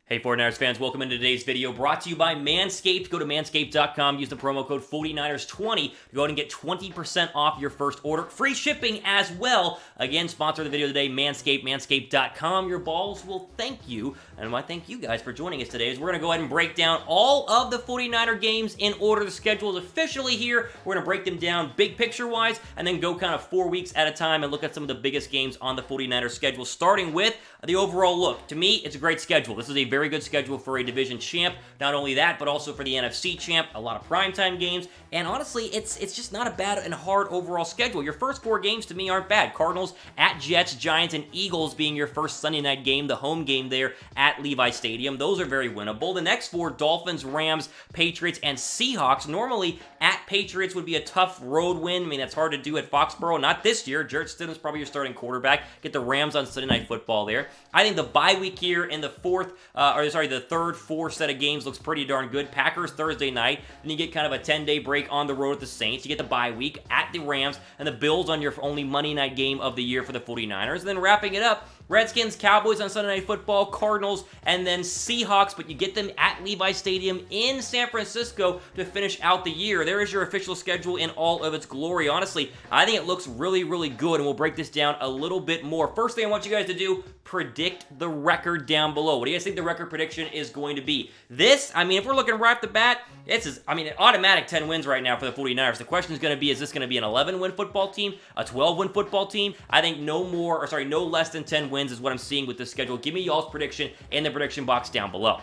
Hey 49ers fans, welcome into today's video brought to you by Manscaped. Go to manscaped.com, use the promo code 49ers20 to go ahead and get 20% off your first order. Free shipping as well. Again, sponsor of the video today, Manscaped, manscaped.com. Your balls will thank you, and I want to thank you guys for joining us today as we're going to go ahead and break down all of the 49er games in order. The schedule is officially here. We're going to break them down big picture-wise and then go kind of 4 weeks at a time and look at some of the biggest games on the 49er schedule, starting with the overall look. To me, it's a great schedule. This is a very good schedule for a division champ. Not only that, but also for the NFC champ. A lot of primetime games. And honestly, it's just not a bad and hard overall schedule. Your first 4 games to me aren't bad. Cardinals at Jets, Giants, and Eagles being your first Sunday night game, the home game there at Levi Stadium. Those are very winnable. The next 4, Dolphins, Rams, Patriots, and Seahawks. Normally, at Patriots would be a tough road win. I mean, that's hard to do at Foxborough. Not this year. Jarrett Stidham's probably your starting quarterback. Get the Rams on Sunday Night Football there. I think the bye week here in the the third, 4 set of games looks pretty darn good. Packers Thursday night, then you get kind of a 10-day break on the road at the Saints. You get the bye week at the Rams, and the Bills on your only Monday night game of the year for the 49ers. And then wrapping it up, Redskins, Cowboys on Sunday Night Football, Cardinals, and then Seahawks, but you get them at Levi Stadium in San Francisco to finish out the year. There is your official schedule in all of its glory. Honestly, I think it looks really, really good, and we'll break this down a little bit more. First thing I want you guys to do, predict the record down below. What do you guys think the record prediction is going to be? This, I mean, if we're looking right off the bat, an automatic 10 wins right now for the 49ers. The question is going to be, is this going to be an 11-win football team, a 12-win football team? I think no less than 10 wins is what I'm seeing with this schedule. Give me y'all's prediction in the prediction box down below.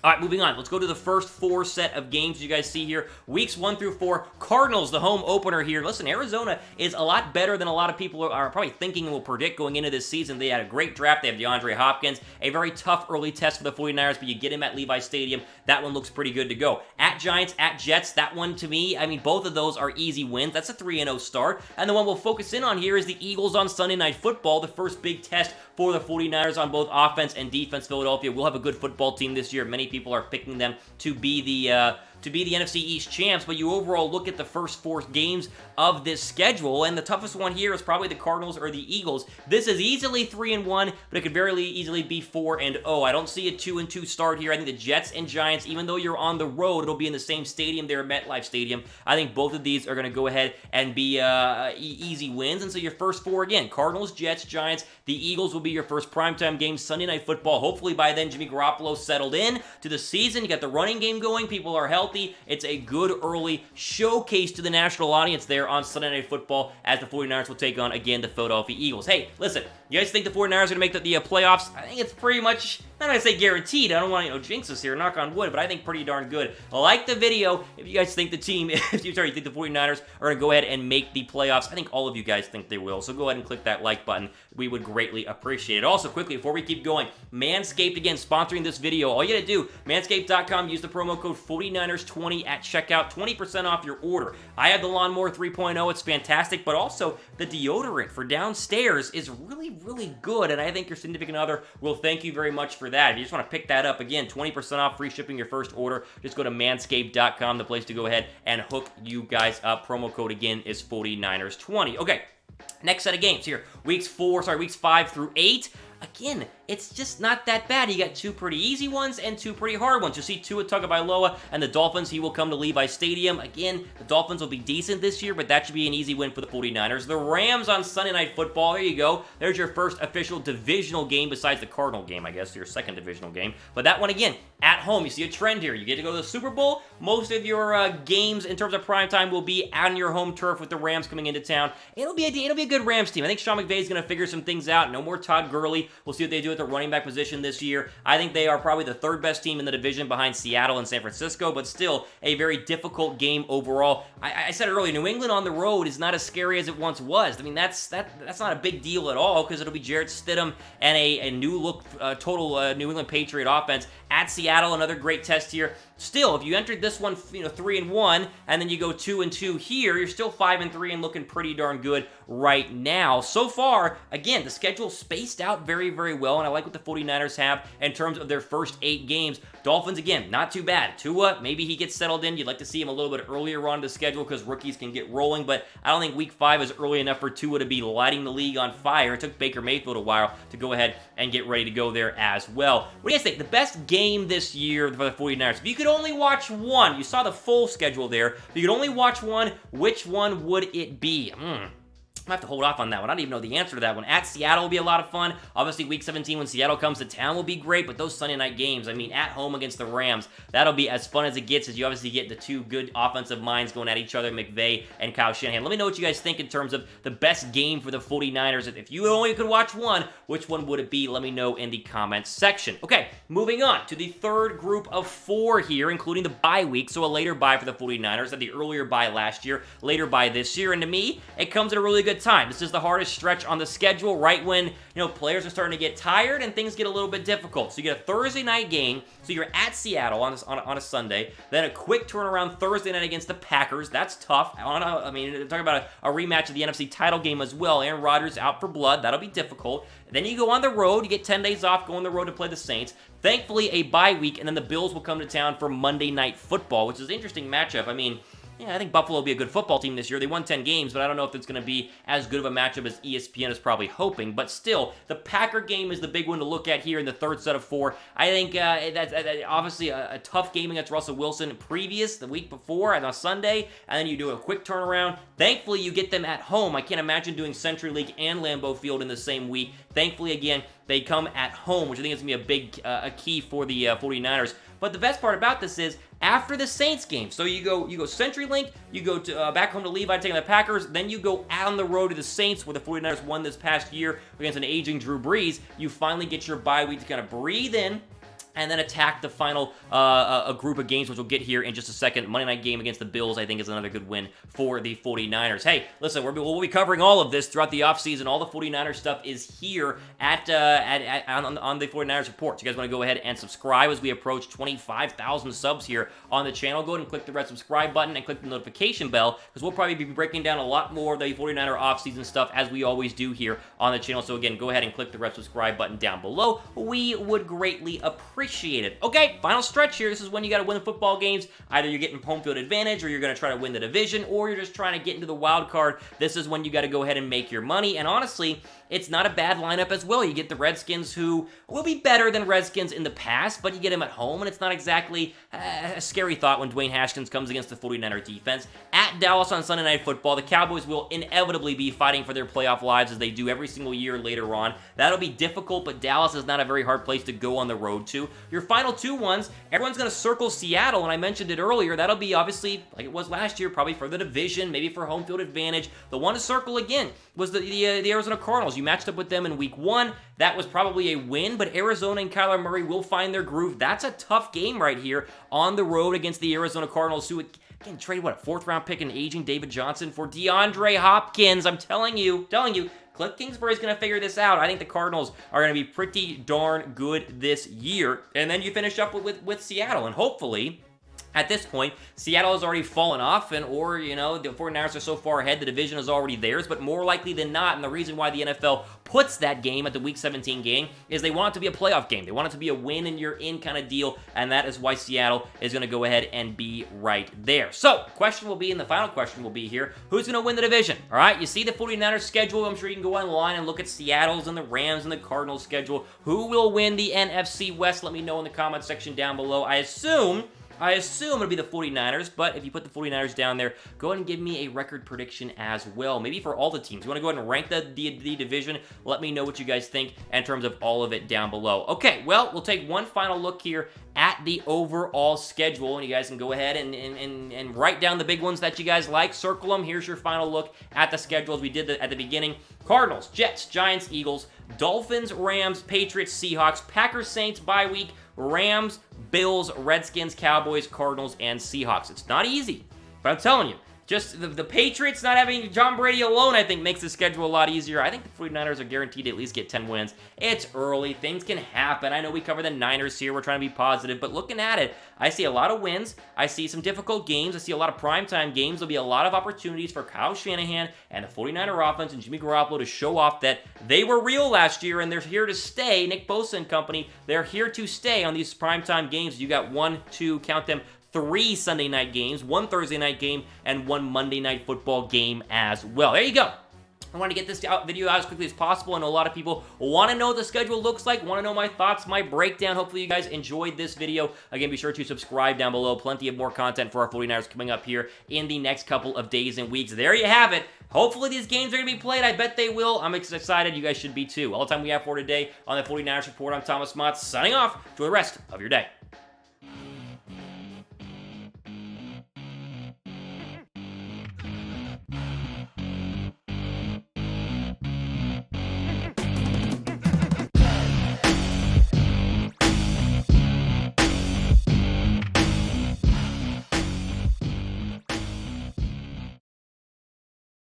All right, moving on. Let's go to the first 4 set of games you guys see here. Weeks 1 through 4. Cardinals, the home opener here. Listen, Arizona is a lot better than a lot of people are probably thinking and will predict going into this season. They had a great draft. They have DeAndre Hopkins. A very tough early test for the 49ers, but you get him at Levi Stadium. That one looks pretty good to go. At Giants, at Jets, that one to me, I mean, both of those are easy wins. That's a 3-0 start. And the one we'll focus in on here is the Eagles on Sunday Night Football, the first big test for the 49ers on both offense and defense. Philadelphia will have a good football team this year. Many people are picking them to be the NFC East champs, but you overall look at the first 4 games of this schedule, and the toughest one here is probably the Cardinals or the Eagles. This is easily 3-1, but it could very easily be 4-0. I don't see a 2-2 start here. I think the Jets and Giants, even though you're on the road, it'll be in the same stadium there at MetLife Stadium. I think both of these are going to go ahead and be easy wins, and so your first 4, again, Cardinals, Jets, Giants. The Eagles will be your first primetime game, Sunday Night Football. Hopefully by then, Jimmy Garoppolo settled in to the season. You got the running game going. People are healthy. It's a good early showcase to the national audience there on Sunday Night Football as the 49ers will take on, again, the Philadelphia Eagles. Hey, listen, you guys think the 49ers are going to make the playoffs? I think it's pretty much, I'm not going to say guaranteed. I don't want to, jinx us here, knock on wood, but I think pretty darn good. Like the video if you guys think the team, you think the 49ers are going to go ahead and make the playoffs. I think all of you guys think they will, so go ahead and click that like button. We would greatly appreciate it. Also, quickly, before we keep going, Manscaped, again, sponsoring this video. All you got to do, manscaped.com, use the promo code 49ers20 at checkout, 20% off your order. I have the Lawnmower 3.0. It's fantastic, but also the deodorant for downstairs is really, really good, and I think your significant other will thank you very much for that. If you just want to pick that up, again, 20% off, free shipping your first order. Just go to manscaped.com, the place to go ahead and hook you guys up. Promo code, again, is 49ers20. Okay. Next set of games here, weeks 5 through 8. Again, it's just not that bad. You got 2 pretty easy ones and 2 pretty hard ones. You'll see Tua Tagovailoa and the Dolphins. He will come to Levi Stadium. Again, the Dolphins will be decent this year, but that should be an easy win for the 49ers. The Rams on Sunday Night Football. There you go. There's your first official divisional game besides the Cardinal game, I guess, your second divisional game. But that one, again, at home. You see a trend here. You get to go to the Super Bowl. Most of your games in terms of primetime will be on your home turf with the Rams coming into town. It'll be a good Rams team. I think Sean McVay is going to figure some things out. No more Todd Gurley. We'll see what they do at the running back position this year. I think they are probably the 3rd best team in the division behind Seattle and San Francisco, but still a very difficult game overall. I said it earlier, New England on the road is not as scary as it once was. I mean, that's not a big deal at all because it'll be Jarrett Stidham and a new look, total New England Patriot offense. At Seattle, another great test here. Still, if you entered this one, 3-1, and then you go 2-2 here, you're still 5-3 and looking pretty darn good right now. So far, again, the schedule's spaced out very, very well, and I like what the 49ers have in terms of their first 8 games. Dolphins, again, not too bad. Tua, maybe he gets settled in. You'd like to see him a little bit earlier on the schedule because rookies can get rolling, but I don't think Week 5 is early enough for Tua to be lighting the league on fire. It took Baker Mayfield a while to go ahead and get ready to go there as well. What do you guys think? The best game this year for the 49ers? If you could only watch one, you saw the full schedule there, if you could only watch one, which one would it be? I have to hold off on that one. I don't even know the answer to that one. At Seattle will be a lot of fun. Obviously, Week 17 when Seattle comes to town will be great, but those Sunday night games, I mean, at home against the Rams, that'll be as fun as it gets as you obviously get the two good offensive minds going at each other, McVay and Kyle Shanahan. Let me know what you guys think in terms of the best game for the 49ers. If you only could watch one, which one would it be? Let me know in the comments section. Okay, moving on to the third group of 4 here, including the bye week, so a later bye for the 49ers, had the earlier bye last year, later bye this year, and to me, it comes at a really good time. This is the hardest stretch on the schedule, right when, players are starting to get tired and things get a little bit difficult. So you get a Thursday night game, so you're at Seattle on a Sunday, then a quick turnaround Thursday night against the Packers. That's tough. Talking about a rematch of the NFC title game as well. Aaron Rodgers out for blood. That'll be difficult. Then you go on the road. You get 10 days off, go on the road to play the Saints. Thankfully, a bye week, and then the Bills will come to town for Monday Night Football, which is an interesting matchup. I think Buffalo will be a good football team this year. They won 10 games, but I don't know if it's going to be as good of a matchup as ESPN is probably hoping. But still, the Packer game is the big one to look at here in the third set of 4. I think that's obviously a tough game against Russell Wilson the week before, on a Sunday, and then you do a quick turnaround. Thankfully, you get them at home. I can't imagine doing CenturyLink and Lambeau Field in the same week. Thankfully, again, they come at home, which I think is going to be a key for the 49ers. But the best part about this is, after the Saints game, so you go CenturyLink, you go to back home to Levi taking the Packers, then you go out on the road to the Saints, where the 49ers won this past year against an aging Drew Brees. You finally get your bye week to kind of breathe in, and then attack the final a group of games, which we'll get here in just a second. Monday night game against the Bills, I think, is another good win for the 49ers. Hey, listen, we'll be covering all of this throughout the offseason. All the 49ers stuff is here on the 49ers Report. So you guys want to go ahead and subscribe as we approach 25,000 subs here on the channel. Go ahead and click the red subscribe button and click the notification bell, because we'll probably be breaking down a lot more of the 49er offseason stuff as we always do here on the channel. So again, go ahead and click the red subscribe button down below. We would greatly appreciate it. Okay, final stretch here. This is when you got to win the football games. Either you're getting home field advantage, or you're going to try to win the division, or you're just trying to get into the wild card. This is when you got to go ahead and make your money. And honestly, it's not a bad lineup as well. You get the Redskins, who will be better than Redskins in the past, but you get them at home, and it's not exactly a scary thought when Dwayne Haskins comes against the 49er defense. At Dallas on Sunday Night Football, the Cowboys will inevitably be fighting for their playoff lives, as they do every single year later on. That'll be difficult, but Dallas is not a very hard place to go on the road to. Your final 2 ones, everyone's going to circle Seattle, and I mentioned it earlier. That'll be obviously, like it was last year, probably for the division, maybe for home field advantage. The one to circle again was the Arizona Cardinals. You matched up with them in Week 1. That was probably a win, but Arizona and Kyler Murray will find their groove. That's a tough game right here on the road against the Arizona Cardinals, who again traded, a 4th-round pick in aging David Johnson for DeAndre Hopkins. I'm telling you, Cliff Kingsbury's going to figure this out. I think the Cardinals are going to be pretty darn good this year. And then you finish up with Seattle, and hopefully, at this point, Seattle has already fallen off, the 49ers are so far ahead, the division is already theirs, but more likely than not, and the reason why the NFL puts that game at the Week 17 game is they want it to be a playoff game. They want it to be a win and you're in kind of deal, and that is why Seattle is going to go ahead and be right there. So, the final question will be here, who's going to win the division? All right, you see the 49ers schedule. I'm sure you can go online and look at Seattle's and the Rams and the Cardinals schedule. Who will win the NFC West? Let me know in the comment section down below. I assume it'll be the 49ers, but if you put the 49ers down there, go ahead and give me a record prediction as well. Maybe for all the teams. You want to go ahead and rank the division? Let me know what you guys think in terms of all of it down below. Okay, well, we'll take one final look here at the overall schedule, and you guys can go ahead and write down the big ones that you guys like. Circle them. Here's your final look at the schedule as we did at the beginning. Cardinals, Jets, Giants, Eagles, Dolphins, Rams, Patriots, Seahawks, Packers, Saints, bye week, Rams, Bills, Redskins, Cowboys, Cardinals, and Seahawks. It's not easy, but I'm telling you, just the Patriots not having John Brady alone, I think, makes the schedule a lot easier. I think the 49ers are guaranteed to at least get 10 wins. It's early. Things can happen. I know we cover the Niners here. We're trying to be positive, but looking at it, I see a lot of wins. I see some difficult games. I see a lot of primetime games. There'll be a lot of opportunities for Kyle Shanahan and the 49er offense and Jimmy Garoppolo to show off that they were real last year and they're here to stay. Nick Bosa and company, they're here to stay on these primetime games. You got 1, 2, count them, 3 Sunday night games, 1 Thursday night game, and 1 Monday night football game as well. There you go. I want to get this video out as quickly as possible. I know a lot of people want to know what the schedule looks like, want to know my thoughts, my breakdown. Hopefully you guys enjoyed this video. Again, be sure to subscribe down below. Plenty of more content for our 49ers coming up here in the next couple of days and weeks. There you have it. Hopefully these games are going to be played. I bet they will. I'm excited. You guys should be too. All the time we have for today on the 49ers Report. I'm Thomas Mott, signing off. Enjoy the rest of your day.